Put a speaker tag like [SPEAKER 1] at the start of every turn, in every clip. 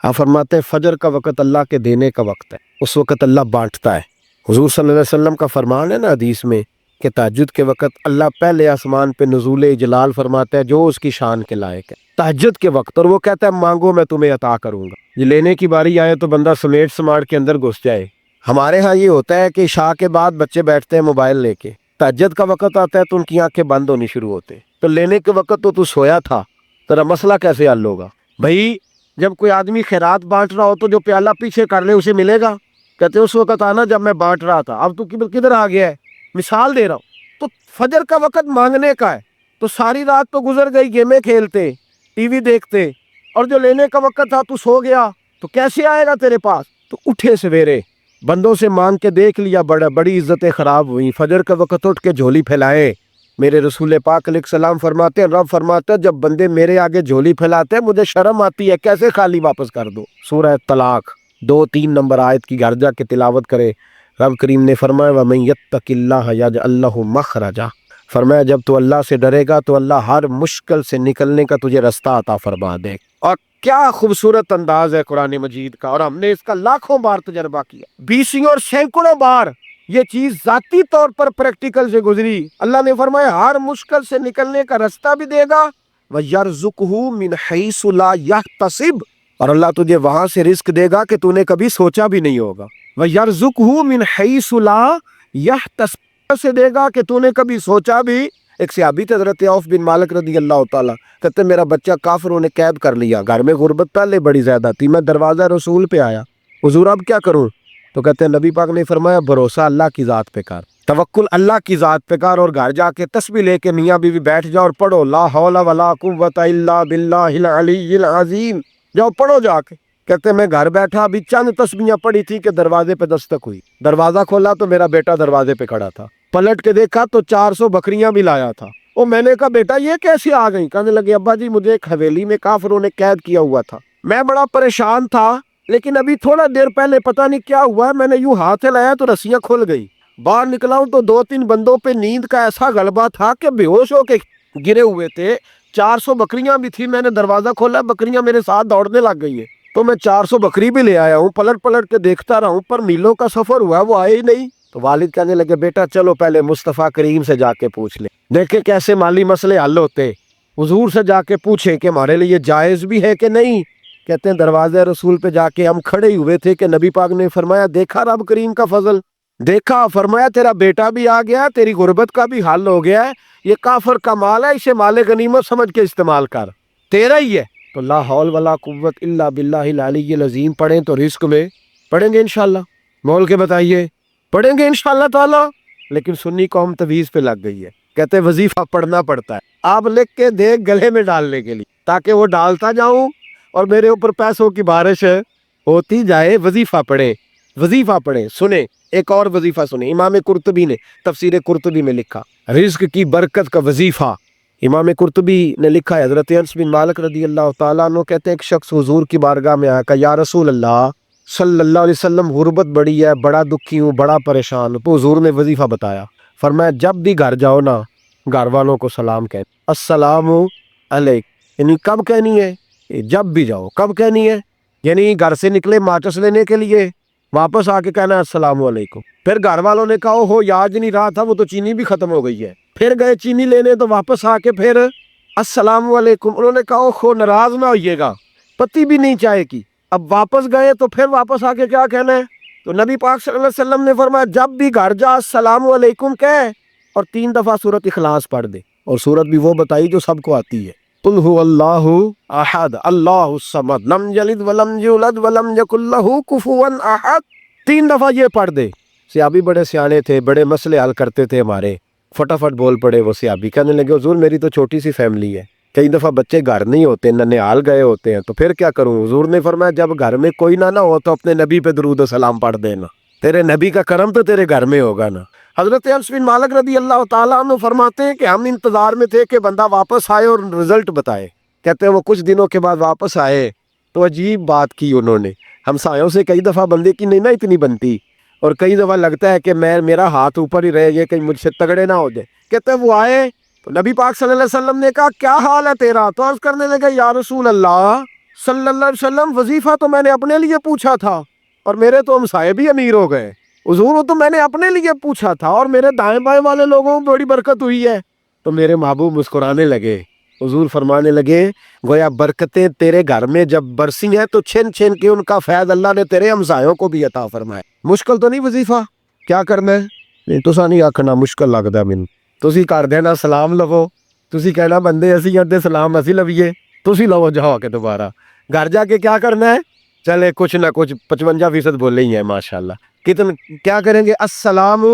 [SPEAKER 1] آپ فرماتے ہیں فجر کا وقت اللہ کے دینے کا وقت ہے، اس وقت اللہ بانٹتا ہے۔ حضور صلی اللہ علیہ وسلم کا فرمان ہے نا حدیث میں کہ تہجد کے وقت اللہ پہلے آسمان پہ نزول جلال فرماتا ہے جو اس کی شان کے لائق ہے تہجد کے وقت، اور وہ کہتا ہے مانگو میں تمہیں عطا کروں گا۔ یہ لینے کی باری آئے تو بندہ سمیٹ سماٹ کے اندر گھس جائے۔ ہمارے ہاں یہ ہوتا ہے کہ عشاء کے بعد بچے بیٹھتے ہیں موبائل لے کے، تہجد کا وقت آتا ہے تو ان کی آنکھیں بند ہونی شروع ہوتے ہیں، تو لینے کے وقت تو سویا تھا، تیرا مسئلہ کیسے حل ہوگا؟ بھائی جب کوئی آدمی خیرات بانٹ رہا ہو تو جو پیالہ پیچھے کر لے اسے ملے گا؟ کہتے اس وقت آنا جب میں بانٹ رہا تھا، اب تو کدھر آ گیا ہے؟ مثال دے رہا ہوں۔ تو فجر کا وقت مانگنے کا ہے، تو ساری رات تو گزر گئی گیمیں کھیلتے، ٹی وی دیکھتے، اور جو لینے کا وقت تھا تو سو گیا، تو کیسے آئے گا تیرے پاس؟ تو اٹھے سویرے بندوں سے مانگ کے دیکھ لیا، بڑی عزتیں خراب ہوئی، فجر کا وقت اٹھ کے جھولی پھیلائے۔ میرے رسول پاک علیہ السلام فرماتے ہیں، رب فرماتا ہے جب بندے میرے آگے جھولی پھیلاتے ہیں مجھے شرم آتی ہے، کیسے خالی واپس کر دو؟ سورہ طلاق 2-3 نمبر آیت کی گھر جا کے تلاوت کرے۔ رب کریم نے فرمایا وَمَن يَتَّقِ اللَّهَ يَجْعَل لَّهُ مَخْرَجًا، فرمایا جب تو اللہ سے ڈرے گا تو اللہ ہر مشکل سے نکلنے کا تجھے رستہ عطا فرما دے۔ اور کیا خوبصورت انداز ہے قرآن مجید کا، اور ہم نے اس کا لاکھوں بار تجربہ کیا، بیسوں اور سینکڑوں بار یہ چیز ذاتی طور پر پریکٹیکل سے گزری۔ اللہ نے فرمایا ہر مشکل سے نکلنے کا رستہ بھی دے گا، وَيَرْزُقْهُ مِنْ حَيْثُ لَا يَحْتَسِبُ، اور اللہ تجھے وہاں سے رزق دے گا کہ تو نے کبھی سوچا بھی نہیں ہوگا۔ وَيَرْزُقْهُ مِنْ حَيْثُ لَا يَحْتَسِبُ، سے دے گا کہ تو نے کبھی سوچا بھی۔ ایک صحابی تھے حضرت عوف بن مالک رضی اللہ تعالیٰ، کہتے میرا بچہ کافروں نے قید کر لیا، گھر میں غربت پہلے بڑی زیادہ تھی، میں دروازہ رسول پہ آیا، حضور اب کیا کروں؟ تو کہتے ہیں نبی پاک نے فرمایا بھروسہ اللہ کی ذات پہ کر، توکل اللہ کی ذات پہ کر، اور گھر جا کے تسبیح لے کے میاں بیوی بیٹھ جاؤ اور پڑھو لا حول ولا قوت الا باللہ العلی العظیم، جاؤ پڑھو جا کے۔ کہتے ہیں میں گھر بیٹھا ابھی چند تسبیحاں پڑھی تھی کہ دروازے پہ دستک ہوئی، دروازہ کھولا تو میرا بیٹا دروازے پہ کھڑا تھا، پلٹ کے دیکھا تو 400 بکریاں بھی لایا تھا۔ او میں نے کہا بیٹا یہ کیسے آ گئی؟ کہنے لگے ابا جی مجھے ایک حویلی میں کافروں نے قید کیا ہوا تھا، میں بڑا پریشان تھا، لیکن ابھی تھوڑا دیر پہلے پتہ نہیں کیا ہوا ہے، میں نے یوں ہاتھ ہلایا تو رسیاں کھل گئی، باہر نکلا ہوں تو 2-3 بندوں پہ نیند کا ایسا غلبہ تھا کہ بے ہوش ہو کے گرے ہوئے تھے، 400 بکریاں بھی تھی، میں نے دروازہ کھولا بکریاں میرے ساتھ دوڑنے لگ گئی ہیں، تو میں 400 بکری بھی لے آیا ہوں، پلٹ کے دیکھتا رہا ہوں پر میلوں کا سفر ہوا وہ آئے ہی نہیں۔ تو والد کہنے لگے بیٹا چلو پہلے مصطفیٰ کریم سے جا کے پوچھ لیں، دیکھیں کیسے مالی مسئلے حل ہوتے، حضور سے جا کے پوچھیں کہ ہمارے لیے جائز بھی ہے کہ نہیں۔ کہتے ہیں دروازے رسول پہ جا کے ہم کھڑے ہی ہوئے تھے کہ نبی پاک نے فرمایا دیکھا رب کریم کا فضل، دیکھا، فرمایا تیرا بیٹا بھی آ گیا، تیری غربت کا بھی حل ہو گیا ہے، یہ کافر کا مال ہے، اسے مال غنیمت سمجھ کے استعمال کر، تیرا ہی ہے۔ تو لا حول ولا قوت الا باللہ العلی العظیم پڑھیں تو رزق میں پڑھیں گے انشاءاللہ، مول کے بتائیے پڑھیں گے انشاءاللہ تعالی۔ لیکن سنی قوم تویز پہ لگ گئی ہے، کہتے وظیفہ پڑھنا پڑتا ہے، آپ لکھ کے دے گلے میں ڈالنے کے لیے تاکہ وہ ڈالتا جاؤں اور میرے اوپر پیسوں کی بارش ہوتی جائے۔ وظیفہ پڑھیں، وظیفہ پڑھیں۔ سنیں ایک اور وظیفہ سنیں، امام قرطبی نے تفسیر قرطبی میں لکھا رزق کی برکت کا وظیفہ، امام قرطبی نے لکھا ہے حضرت انس بن مالک رضی اللہ تعالیٰ عنہ کہتے ہیں ایک شخص حضور کی بارگاہ میں آیا کہ یا رسول اللہ صلی اللہ علیہ وسلم غربت بڑی ہے، بڑا دکھی ہوں، بڑا پریشان ہوں۔ تو حضور نے وظیفہ بتایا، فرمایا جب بھی گھر جاؤ نا گھر والوں کو سلام کہہ السلام علیکم، یعنی کب کہنی ہے؟ جب بھی جاؤ۔ کب کہنی ہے؟ یعنی گھر سے نکلے ماچس لینے کے لیے، واپس آ کے کہنا السلام علیکم۔ پھر گھر والوں نے کہا ہو یاد نہیں رہا تھا، وہ تو چینی بھی ختم ہو گئی ہے، پھر گئے چینی لینے تو واپس آ کے پھر السلام علیکم۔ انہوں نے کہا ہو ناراض نہ ہوئیے گا، پتی بھی نہیں چائے کی، اب واپس گئے تو پھر واپس آ کے کیا کہنا ہے؟ تو نبی پاک صلی اللہ علیہ وسلم نے فرمایا جب بھی گھر جا السلام علیکم کہے اور 3 دفعہ سورۃ اخلاص پڑھ دے، اور سورت بھی وہ بتائی جو سب کو آتی ہے، قل هو اللہ احد اللہ الصمد لم یلد ولم یولد ولم یکن لہ کفوا احد، 3 دفعہ یہ پڑھ دے۔ صحابی بڑے سیانے تھے، بڑے مسئلے حل کرتے تھے ہمارے، فٹافٹ بول پڑے وہ صحابی، کہنے لگے حضور میری تو چھوٹی سی فیملی ہے، کئی دفعہ بچے گھر نہیں ہوتے، ننھیال گئے ہوتے ہیں، تو پھر کیا کروں؟ حضور نے فرمایا جب گھر میں کوئی نہ ہو تو اپنے نبی پہ درود و سلام پڑھ دینا، تیرے نبی کا کرم تو تیرے گھر میں ہوگا نا۔ حضرت انس بن مالک رضی اللہ تعالیٰ عنہ فرماتے ہیں کہ ہم انتظار میں تھے کہ بندہ واپس آئے اور رزلٹ بتائے، کہتے ہیں وہ کچھ دنوں کے بعد واپس آئے تو عجیب بات کی انہوں نے، ہمسایوں سے کئی دفعہ بندے کی نہیں نا اتنی بنتی، اور کئی دفعہ لگتا ہے کہ میرا ہاتھ اوپر ہی رہے یہ کہیں مجھ سے تگڑے نہ ہو جائے۔ کہتے ہیں وہ آئے تو نبی پاک صلی اللہ علیہ وسلم نے کہا کیا حال ہے تیرا؟ تو عرض کرنے لگا یا رسول اللہ صلی اللہ علیہ وسلم وظیفہ تو میں نے اپنے لیے پوچھا تھا اور میرے تو ہمسائے بھی امیر ہو گئے۔ حضور وہ تو میں نے اپنے لیے پوچھا تھا اور میرے دائیں بائیں والے لوگوں کو بڑی برکت ہوئی ہے۔ تو میرے محبوب مسکرانے لگے، حضور فرمانے لگے گویا برکتیں تیرے گھر میں جب برسی ہیں تو چھن چھن کے ان کا فیض اللہ نے تیرے ہمسایوں کو بھی عطا فرمائے۔ مشکل تو نہیں وظیفہ، کیا کرنا ہے؟ نہیں تسا نہیں آکھنا مشکل لگتا ہے مینوں، تسی کر دینا سلام لو، تسی کہنا بندے اسی اندے سلام اسی لویے، تسی لو جاؤ کے دوبارہ گھر جا کے کیا کرنا ہے؟ چلے کچھ نہ کچھ 55% بولے ہی ہیں ماشاءاللہ۔ کیا کریں گے؟ السلام،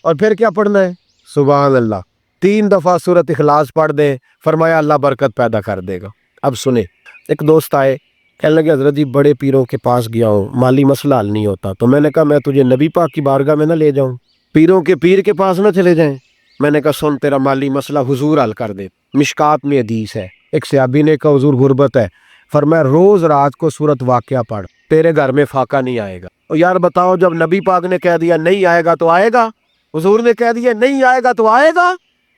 [SPEAKER 1] اور پھر کیا پڑھنا ہے؟ سبحان اللہ۔ 3 دفعہ سورۃ اخلاص پڑھ دیں، فرمایا اللہ برکت پیدا کر دے گا۔ اب سنیں، ایک دوست آئے، کہنے لگے حضرت جی بڑے پیروں کے پاس گیا ہوں، مالی مسئلہ حل نہیں ہوتا، تو میں نے کہا میں تجھے نبی پاک کی بارگاہ میں نہ لے جاؤں، پیروں کے پیر کے پاس نہ چلے جائیں۔ میں نے کہا سن تیرا مالی مسئلہ حضور حل کر دے۔ مشکات میں حدیث ہے، ایک صحابی نے کہا حضور غربت ہے، فرمایا روز رات کو سورۃ واقعہ پڑھ، تیرے گھر میں فاقہ نہیں آئے گا۔ اور یار بتاؤ، جب نبی پاک نے کہہ دیا نہیں آئے گا تو آئے گا، حضور نے کہہ دیا نہیں آئے گا تو آئے گا،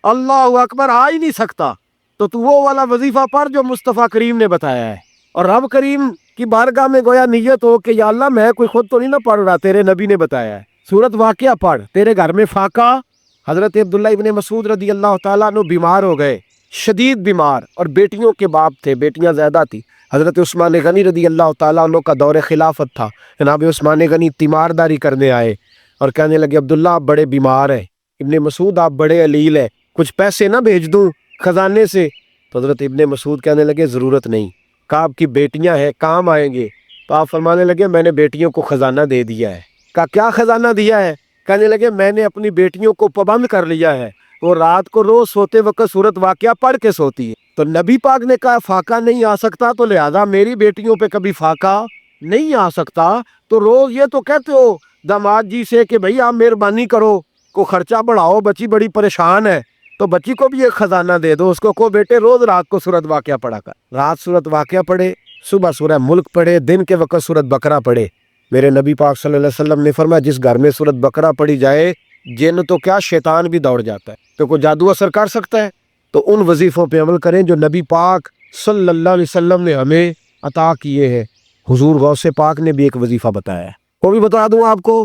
[SPEAKER 1] اللہ اکبر، آ ہی نہیں سکتا، تو وہ والا وظیفہ پڑھ جو مصطفیٰ کریم نے بتایا ہے، اور رب کریم کی بارگاہ میں گویا نیت ہو کہ یا اللہ میں کوئی خود تو نہیں نہ پڑھ رہا، تیرے نبی نے بتایا ہے، سورۃ واقعہ پڑھ، تیرے گھر میں فاقہ۔ حضرت عبداللہ ابن مسعود رضی اللہ تعالیٰ عنہ بیمار ہو گئے، شدید بیمار، اور بیٹیوں کے باپ تھے، بیٹیاں زیادہ تھی۔ حضرت عثمان غنی رضی اللہ تعالیٰ عنہ کا دور خلافت تھا، جناب عثمان غنی تیمارداری کرنے آئے اور کہنے لگے عبداللہ آپ بڑے بیمار ہیں، ابن مسعود آپ بڑے علیل ہیں، کچھ پیسے نہ بھیج دوں خزانے سے؟ تو حضرت ابن مسعود کہنے لگے ضرورت نہیں، کہا آپ کی بیٹیاں ہیں کام آئیں گے۔ تو آپ فرمانے لگے میں نے بیٹیوں کو خزانہ دے دیا ہے۔ کہا کیا خزانہ دیا ہے؟ کہنے لگے میں نے اپنی بیٹیوں کو پابند کر لیا ہے، وہ رات کو روز سوتے وقت سورۃ واقعہ پڑھ کے سوتی ہے۔ تو نبی پاک نے کہا فاقہ نہیں آ سکتا، تو لہذا میری بیٹیوں پہ کبھی فاقہ نہیں آ سکتا، تو روز یہ تو کہتے ہو داماد جی سے کہ بھئی آپ مہربانی کرو، کو خرچہ بڑھاؤ، بچی بڑی پریشان ہے، تو بچی کو بھی ایک خزانہ دے دو، اس کو بیٹے روز رات کو سورۃ واقعہ پڑھا کر، رات سورۃ واقعہ پڑھے، صبح سورہ ملک پڑھے، دن کے وقت سورۃ بقرہ پڑھے۔ میرے نبی پاک صلی اللہ علیہ وسلم نے فرمایا جس گھر میں سورۃ بقرہ پڑھی جائے جن تو کیا شیطان بھی دوڑ جاتا ہے، تو کوئی جادو اثر کر سکتا ہے؟ تو ان وظیفوں پہ عمل کریں جو نبی پاک صلی اللہ علیہ وسلم نے ہمیں عطا کیے ہیں۔ حضور غوث پاک نے بھی ایک وظیفہ بتایا ہے، وہ بھی بتا دوں آپ کو۔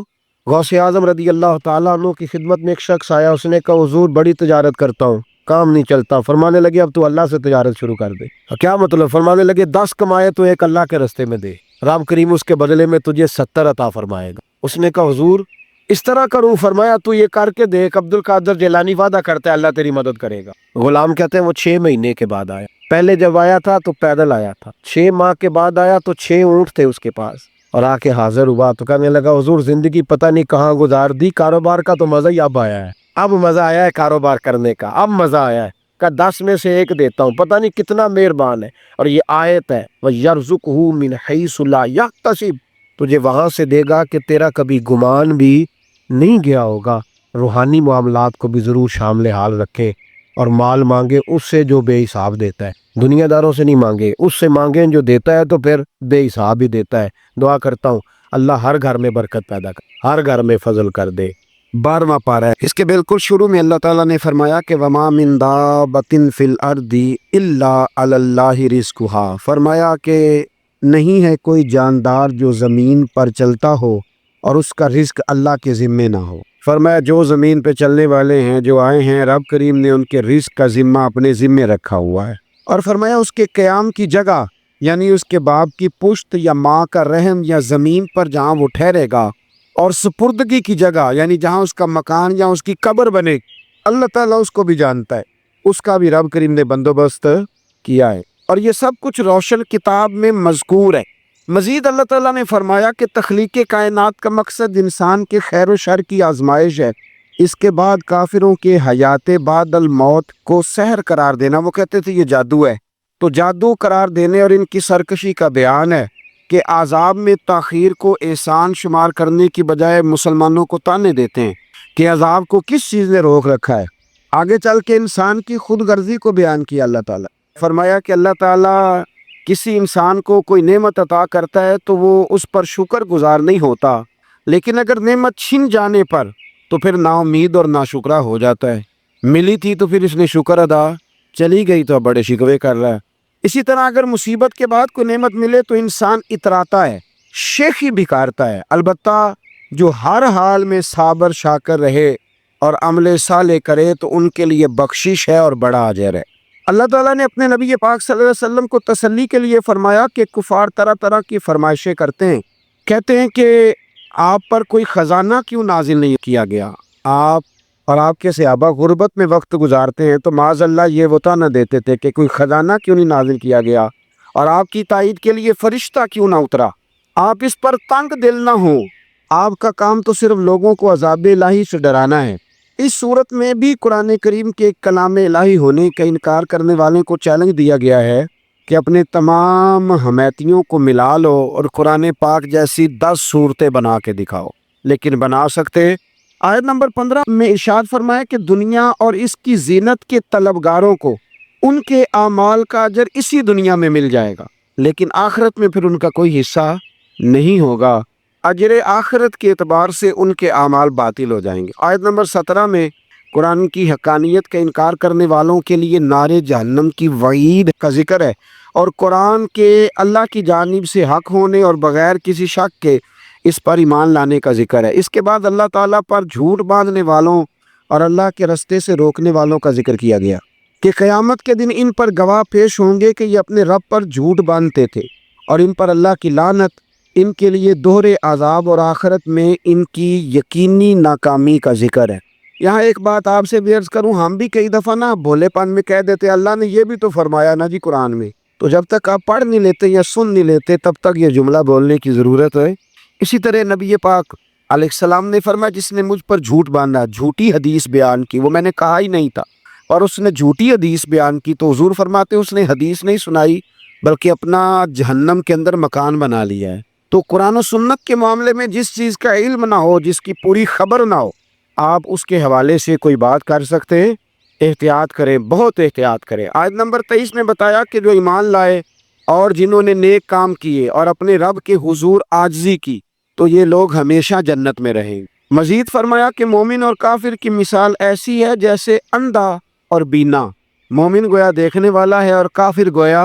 [SPEAKER 1] غوث اعظم رضی اللہ تعالیٰ عنہ کی خدمت میں ایک شخص آیا، اس نے کہا حضور بڑی تجارت کرتا ہوں، کام نہیں چلتا۔ فرمانے لگے اب تو اللہ سے تجارت شروع کر دے۔ کیا مطلب؟ فرمانے لگے 10 کمائے تو ایک اللہ کے رستے میں دے، رب کریم اس کے بدلے میں تجھے 70 عطا فرمائے گا۔ اس نے کہا حضور اس طرح کروں؟ فرمایا تو یہ کر کے دیکھ، عبد القادر جیلانی وعدہ کرتا ہے اللہ تیری مدد کرے گا۔ غلام کہتے ہیں وہ 6 مہینے کے بعد آیا، پہلے جب آیا تھا تو پیدل آیا تھا، 6 ماہ کے بعد آیا تو 6 اونٹ تھے اس کے پاس، اور آ کے حاضر ہوا تو کہنے لگا حضور زندگی پتہ نہیں کہاں گزار دی، کاروبار کا تو مزہ ہی اب آیا ہے، اب مزہ آیا ہے کاروبار کرنے کا، اب مزہ آیا ہے، کہ 10 میں سے 1 دیتا ہوں، پتہ نہیں کتنا مہربان ہے۔ اور یہ آیت ہے وَيَرْزُقْهُ مِنْ حَيْثُ لَا يَحْتَسِبُ، تجھے وہاں سے دے گا کہ تیرا کبھی گمان بھی نہیں گیا ہوگا۔ روحانی معاملات کو بھی ضرور شامل حال رکھیں، اور مال مانگے اس سے جو بے حساب دیتا ہے، دنیا داروں سے نہیں مانگے، اس سے مانگیں جو دیتا ہے تو پھر بے حساب ہی دیتا ہے۔ دعا کرتا ہوں اللہ ہر گھر میں برکت پیدا کر، ہر گھر میں فضل کر دے۔ 12واں پارہ ہے، اس کے بالکل شروع میں اللہ تعالیٰ نے فرمایا کہ وَمَا مِن دَابَّةٍ فِي الْأَرْضِ إِلَّا عَلَى اللَّهِ رِزْقُهَا، فرمایا کہ نہیں ہے کوئی جاندار جو زمین پر چلتا ہو اور اس کا رزق اللہ کے ذمے نہ ہو۔ فرمایا جو زمین پہ چلنے والے ہیں، جو آئے ہیں، رب کریم نے ان کے رزق کا ذمہ اپنے ذمے رکھا ہوا ہے۔ اور فرمایا اس کے قیام کی جگہ، یعنی اس کے باپ کی پشت یا ماں کا رحم یا زمین پر جہاں وہ ٹھہرے گا، اور سپردگی کی جگہ یعنی جہاں اس کا مکان یا اس کی قبر بنے، اللہ تعالیٰ اس کو بھی جانتا ہے، اس کا بھی رب کریم نے بندوبست کیا ہے، اور یہ سب کچھ روشن کتاب میں مذکور ہے۔ مزید اللہ تعالیٰ نے فرمایا کہ تخلیق کائنات کا مقصد انسان کے خیر و شر کی آزمائش ہے، اس کے بعد کافروں کے حیات بعد الموت کو سحر قرار دینا، وہ کہتے تھے یہ جادو ہے، تو جادو قرار دینے اور ان کی سرکشی کا بیان ہے کہ عذاب میں تاخیر کو احسان شمار کرنے کی بجائے مسلمانوں کو تانے دیتے ہیں کہ عذاب کو کس چیز نے روک رکھا ہے۔ آگے چل کے انسان کی خود غرضی کو بیان کیا اللہ تعالیٰ، فرمایا کہ اللہ تعالیٰ کسی انسان کو کوئی نعمت عطا کرتا ہے تو وہ اس پر شکر گزار نہیں ہوتا، لیکن اگر نعمت چھن جانے پر تو پھر نا امید اور ناشکرا ہو جاتا ہے۔ ملی تھی تو پھر اس نے شکر ادا، چلی گئی تو اب بڑے شکوے کر رہا ہے۔
[SPEAKER 2] اسی طرح اگر مصیبت کے بعد کوئی نعمت ملے تو انسان اتراتا ہے، شیخی بھی کرتا ہے، البتہ جو ہر حال میں صابر شاکر رہے اور عمل صالح کرے تو ان کے لیے بخشش ہے اور بڑا اجر ہے۔ اللہ تعالیٰ نے اپنے نبی پاک صلی اللہ علیہ وسلم کو تسلی کے لیے فرمایا کہ کفار طرح طرح کی فرمائشیں کرتے ہیں، کہتے ہیں کہ آپ پر کوئی خزانہ کیوں نازل نہیں کیا گیا، آپ اور آپ کے صحابہ غربت میں وقت گزارتے ہیں تو معاذ اللہ یہ وطا نہ دیتے تھے کہ کوئی خزانہ کیوں نہیں نازل کیا گیا، اور آپ کی تائید کے لیے فرشتہ کیوں نہ اترا، آپ اس پر تنگ دل نہ ہوں، آپ کا کام تو صرف لوگوں کو عذاب الہی سے ڈرانا ہے۔ اس صورت میں بھی قرآن کریم کے کلام الہی ہونے کا انکار کرنے والوں کو چیلنج دیا گیا ہے کہ اپنے تمام حمیتیوں کو ملا لو اور قرآن پاک جیسی 10 صورتیں بنا کے دکھاؤ، لیکن بنا سکتے؟ آیت نمبر 15 میں ارشاد فرمایا کہ دنیا اور اس کی زینت کے طلبگاروں کو ان کے اعمال کا اجر اسی دنیا میں مل جائے گا، لیکن آخرت میں پھر ان کا کوئی حصہ نہیں ہوگا، اجر آخرت کے اعتبار سے ان کے اعمال باطل ہو جائیں گے۔ آیت نمبر 17 میں قرآن کی حقانیت کا انکار کرنے والوں کے لیے نار جہنم کی وعید کا ذکر ہے، اور قرآن کے اللہ کی جانب سے حق ہونے اور بغیر کسی شک کے اس پر ایمان لانے کا ذکر ہے۔ اس کے بعد اللہ تعالیٰ پر جھوٹ باندھنے والوں اور اللہ کے رستے سے روکنے والوں کا ذکر کیا گیا کہ قیامت کے دن ان پر گواہ پیش ہوں گے کہ یہ اپنے رب پر جھوٹ باندھتے تھے، اور ان پر اللہ کی لعنت، ان کے لیے دوہرے عذاب اور آخرت میں ان کی یقینی ناکامی کا ذکر ہے۔ یہاں ایک بات آپ سے بھی عرض کروں، ہم بھی کئی دفعہ نا بھولے پن میں کہہ دیتے اللہ نے یہ بھی تو فرمایا نا جی قرآن میں، تو جب تک آپ پڑھ نہیں لیتے یا سن نہیں لیتے تب تک یہ جملہ بولنے کی ضرورت ہے۔ اسی طرح نبی پاک علیہ السلام نے فرمایا جس نے مجھ پر جھوٹ باندھا، جھوٹی حدیث بیان کی، وہ میں نے کہا ہی نہیں تھا، اور اس نے جھوٹی حدیث بیان کی تو حضور فرماتے اس نے حدیث نہیں سنائی بلکہ اپنا جہنم کے اندر مکان بنا لیا ہے۔ تو قرآن و سنت کے معاملے میں جس چیز کا علم نہ ہو، جس کی پوری خبر نہ ہو، آپ اس کے حوالے سے کوئی بات کر سکتے ہیں؟ احتیاط کریں، بہت احتیاط کریں۔ آیت نمبر 23 میں بتایا کہ جو ایمان لائے اور جنہوں نے نیک کام کیے اور اپنے رب کے حضور عاجزی کی تو یہ لوگ ہمیشہ جنت میں رہیں گے۔ مزید فرمایا کہ مومن اور کافر کی مثال ایسی ہے جیسے اندھا اور بینا، مومن گویا دیکھنے والا ہے اور کافر گویا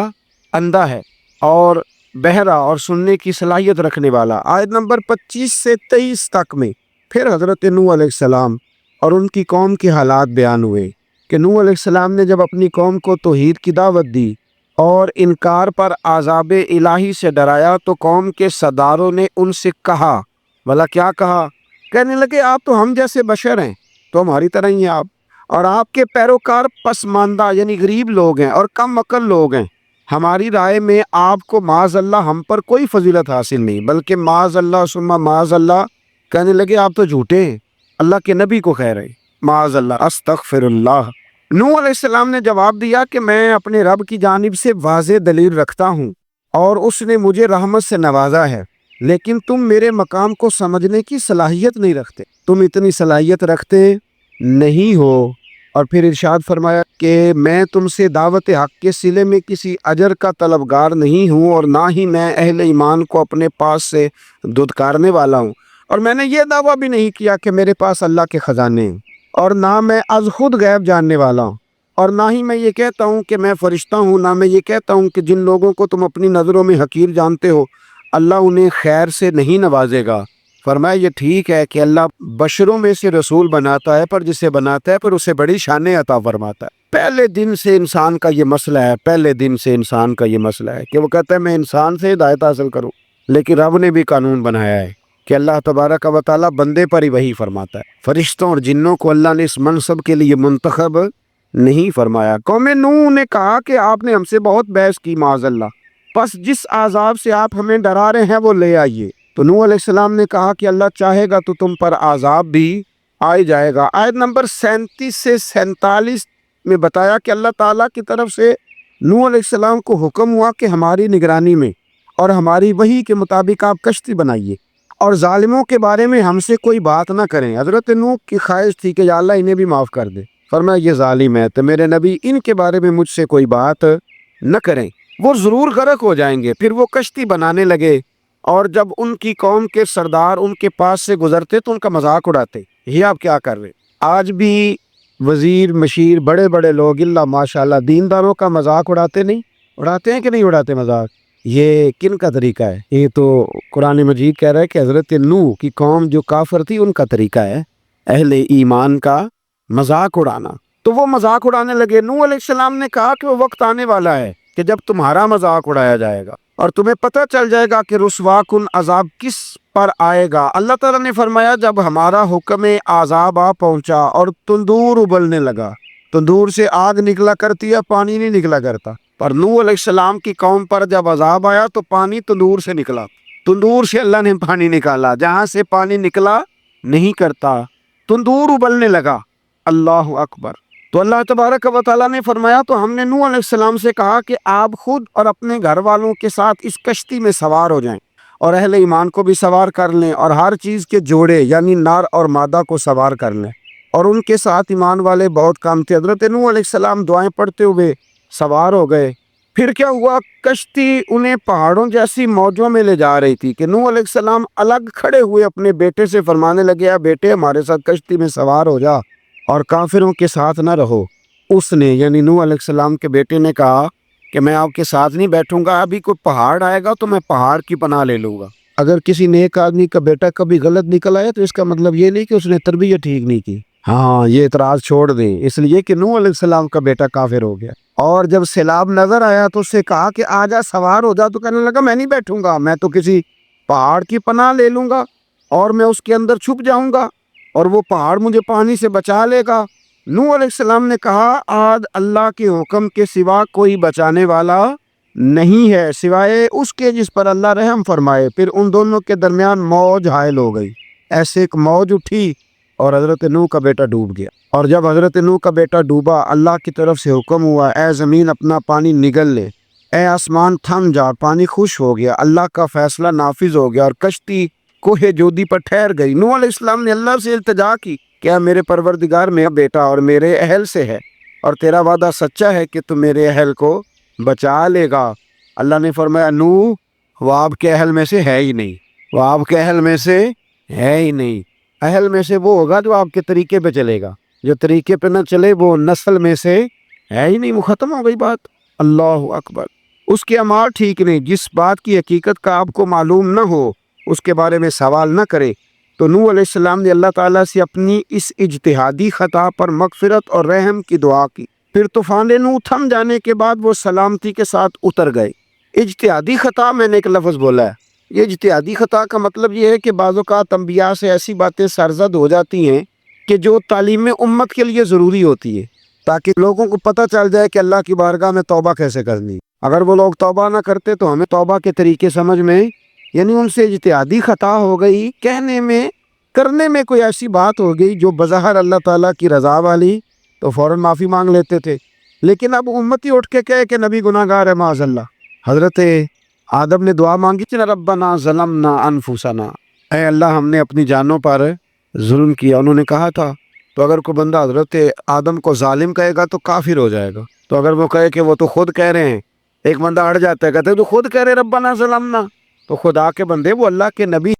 [SPEAKER 2] اندھا ہے اور بہرا اور سننے کی صلاحیت رکھنے والا۔ آیت نمبر 25 سے 23 تک میں پھر حضرت نوح علیہ السلام اور ان کی قوم کے حالات بیان ہوئے کہ نوح علیہ السلام نے جب اپنی قوم کو توحید کی دعوت دی اور انکار پر عذاب الہی سے ڈرایا تو قوم کے سرداروں نے ان سے کہا، بھلا کیا کہا؟ کہنے لگے آپ تو ہم جیسے بشر ہیں، تو ہماری طرح ہی ہیں آپ، اور آپ کے پیروکار پسماندہ یعنی غریب لوگ ہیں اور کم عقل لوگ ہیں، ہماری رائے میں آپ کو معاذ اللہ ہم پر کوئی فضیلت حاصل نہیں، بلکہ معاذ اللہ ثم معاذ اللہ۔ کہنے لگے آپ تو جھوٹے ہیں، اللہ کے نبی کو کہہ رہے، معاذ اللہ، استغفر اللہ۔ نوح علیہ السلام نے جواب دیا کہ میں اپنے رب کی جانب سے واضح دلیل رکھتا ہوں اور اس نے مجھے رحمت سے نوازا ہے، لیکن تم میرے مقام کو سمجھنے کی صلاحیت نہیں رکھتے، تم اتنی صلاحیت رکھتے نہیں ہو۔ اور پھر ارشاد فرمایا کہ میں تم سے دعوت حق کے صلے میں کسی اجر کا طلبگار نہیں ہوں اور نہ ہی میں اہل ایمان کو اپنے پاس سے دھتکارنے والا ہوں، اور میں نے یہ دعویٰ بھی نہیں کیا کہ میرے پاس اللہ کے خزانے ہیں، اور نہ میں از خود غیب جاننے والا ہوں، اور نہ ہی میں یہ کہتا ہوں کہ میں فرشتہ ہوں، نہ میں یہ کہتا ہوں کہ جن لوگوں کو تم اپنی نظروں میں حقیر جانتے ہو اللہ انہیں خیر سے نہیں نوازے گا۔ فرمایا یہ ٹھیک ہے کہ اللہ بشروں میں سے رسول بناتا ہے، پر جسے بناتا ہے پر اسے بڑی شانیں عطا فرماتا ہے۔ پہلے دن سے انسان کا یہ مسئلہ ہے، پہلے دن سے انسان کا یہ مسئلہ ہے کہ وہ کہتا ہے میں انسان سے ہدایت حاصل کروں، لیکن رب نے بھی قانون بنایا ہے کہ اللہ تبارک و تعالیٰ بندے پر ہی وہی فرماتا ہے، فرشتوں اور جنوں کو اللہ نے اس منصب کے لیے منتخب نہیں فرمایا۔ قوم نوح نے کہا کہ آپ نے ہم سے بہت بحث کی معاذ اللہ، پس جس عذاب سے آپ ہمیں ڈرا رہے ہیں وہ لے آئیے۔ تو نوح علیہ السلام نے کہا کہ اللہ چاہے گا تو تم پر عذاب بھی آ جائے گا۔ آیت نمبر 37 سے 47 میں بتایا کہ اللہ تعالیٰ کی طرف سے نوح علیہ السلام کو حکم ہوا کہ ہماری نگرانی میں اور ہماری وحی کے مطابق آپ کشتی بنائیے اور ظالموں کے بارے میں ہم سے کوئی بات نہ کریں۔ حضرت نوح کی خواہش تھی کہ یا اللہ انہیں بھی معاف کر دے، فرمایا یہ ظالم ہے تو میرے نبی ان کے بارے میں مجھ سے کوئی بات نہ کریں، وہ ضرور غرق ہو جائیں گے۔ پھر وہ کشتی بنانے لگے اور جب ان کی قوم کے سردار ان کے پاس سے گزرتے تو ان کا مذاق اڑاتے، یہ آپ کیا کر رہے؟ آج بھی وزیر مشیر بڑے بڑے لوگ اللہ ماشاءاللہ دینداروں کا مذاق اڑاتے نہیں، اڑاتے ہیں کہ نہیں اڑاتے مذاق؟ یہ کن کا طریقہ ہے؟ یہ تو قرآن مجید کہہ رہا ہے کہ حضرت نوح کی قوم جو کافر تھی ان کا طریقہ ہے اہل ایمان کا مذاق اڑانا۔ تو وہ مذاق اڑانے لگے۔ نوح علیہ السلام نے کہا کہ وہ وقت آنے والا ہے کہ جب تمہارا مذاق اڑایا جائے گا اور تمہیں پتہ چل جائے گا کہ رسوا کن عذاب کس پر آئے گا۔ اللہ تعالیٰ نے فرمایا جب ہمارا حکم عذاب آ پہنچا اور تندور ابلنے لگا، تندور سے آگ نکلا کرتی ہے، پانی نہیں نکلا کرتا، پر نوح علیہ السلام کی قوم پر جب عذاب آیا تو پانی تندور سے نکلا، تندور سے اللہ نے پانی نکالا، جہاں سے پانی نکلا نہیں کرتا، تندور ابلنے لگا۔ اللہ اکبر۔ تو اللہ تبارک و تعالیٰ نے فرمایا تو ہم نے نوح علیہ السلام سے کہا کہ آپ خود اور اپنے گھر والوں کے ساتھ اس کشتی میں سوار ہو جائیں اور اہل ایمان کو بھی سوار کر لیں اور ہر چیز کے جوڑے یعنی نر اور مادہ کو سوار کر لیں، اور ان کے ساتھ ایمان والے بہت کم تھے۔ حضرت نوح علیہ السلام دعائیں پڑھتے ہوئے سوار ہو گئے۔ پھر کیا ہوا؟ کشتی انہیں پہاڑوں جیسی موجوں میں لے جا رہی تھی کہ نوح علیہ السلام الگ کھڑے ہوئے اپنے بیٹے سے فرمانے لگے، اے بیٹے ہمارے ساتھ کشتی میں سوار ہو جا اور کافروں کے ساتھ نہ رہو۔ اس نے یعنی نوح علیہ السلام کے بیٹے نے کہا کہ میں آپ کے ساتھ نہیں بیٹھوں گا، ابھی کوئی پہاڑ آئے گا تو میں پہاڑ کی پناہ لے لوں گا۔ اگر کسی نیک آدمی کا بیٹا کبھی غلط نکل آیا تو اس کا مطلب یہ نہیں کہ اس نے تربیت ٹھیک نہیں کی، ہاں یہ اعتراض چھوڑ دیں، اس لیے کہ نوح علیہ السلام کا بیٹا کافر ہو گیا۔ اور جب سیلاب نظر آیا تو اس سے کہا کہ آجا سوار ہو جا، تو کہنے لگا میں نہیں بیٹھوں گا، میں تو کسی پہاڑ کی پناہ لے لوں گا اور میں اس کے اندر چھپ جاؤں گا اور وہ پہاڑ مجھے پانی سے بچا لے گا۔ نوح علیہ السلام نے کہا آج اللہ کے حکم کے سوا کوئی بچانے والا نہیں ہے سوائے اس کے جس پر اللہ رحم فرمائے۔ پھر ان دونوں کے درمیان موج حائل ہو گئی، ایسے ایک موج اٹھی اور حضرت نوح کا بیٹا ڈوب گیا۔ اور جب حضرت نوح کا بیٹا ڈوبا، اللہ کی طرف سے حکم ہوا اے زمین اپنا پانی نگل لے، اے آسمان تھم جا، پانی خوش ہو گیا، اللہ کا فیصلہ نافذ ہو گیا اور کشتی کوہ جودی پر ٹھہر گئی۔ نوح علیہ السلام نے اللہ سے التجا کی، کیا میرے پروردگار میرا بیٹا اور میرے اہل سے ہے اور تیرا وعدہ سچا ہے کہ تو میرے اہل کو بچا لے گا؟ اللہ نے فرمایا نوح وہ آپ کے اہل میں سے ہے ہی نہیں، وہ آپ کے اہل میں سے ہے ہی نہیں، اہل میں سے وہ ہوگا جو آپ کے طریقے پہ چلے گا، جو طریقے پہ نہ چلے وہ نسل میں سے ہے ہی نہیں، وہ ختم ہو گئی بات۔ اللہ اکبر۔ اس کے اعمال ٹھیک نہیں، جس بات کی حقیقت کا آپ کو معلوم نہ ہو اس کے بارے میں سوال نہ کرے۔ تو نوح علیہ السلام نے اللہ تعالیٰ سے اپنی اس اجتہادی خطا پر مغفرت اور رحم کی دعا کی۔ پھر طوفان نوح تھم جانے کے بعد وہ سلامتی کے ساتھ اتر گئے۔ اجتہادی خطا میں نے ایک لفظ بولا ہے، یہ اجتہادی خطا کا مطلب یہ ہے کہ بعض اوقات انبیاء سے ایسی باتیں سرزد ہو جاتی ہیں کہ جو تعلیم امت کے لیے ضروری ہوتی ہے تاکہ لوگوں کو پتہ چل جائے کہ اللہ کی بارگاہ میں توبہ کیسے کرنی۔ اگر وہ لوگ توبہ نہ کرتے تو ہمیں توبہ کے طریقے سمجھ میں یعنی ان سے اجتہادی خطا ہو گئی، کہنے میں کرنے میں کوئی ایسی بات ہو گئی جو بظاہر اللہ تعالیٰ کی رضا والی، تو فوراً معافی مانگ لیتے تھے، لیکن اب امتی اٹھ کے کہے کہ نبی گناہ گار ہے معاذ اللہ۔ حضرت آدم نے دعا مانگی تھی نا، ربنا ظلمنا انفسنا، اے اللہ ہم نے اپنی جانوں پر ظلم کیا، انہوں نے کہا تھا۔ تو اگر کوئی بندہ حضرت آدم کو ظالم کہے گا تو کافر ہو جائے گا، تو اگر وہ کہے کہ وہ تو خود کہہ رہے ہیں، ایک بندہ اڑ جاتا ہے کہتے ہیں تو خود کہہ رہے ربنا ظلمنا، تو خدا کے بندے وہ اللہ کے نبی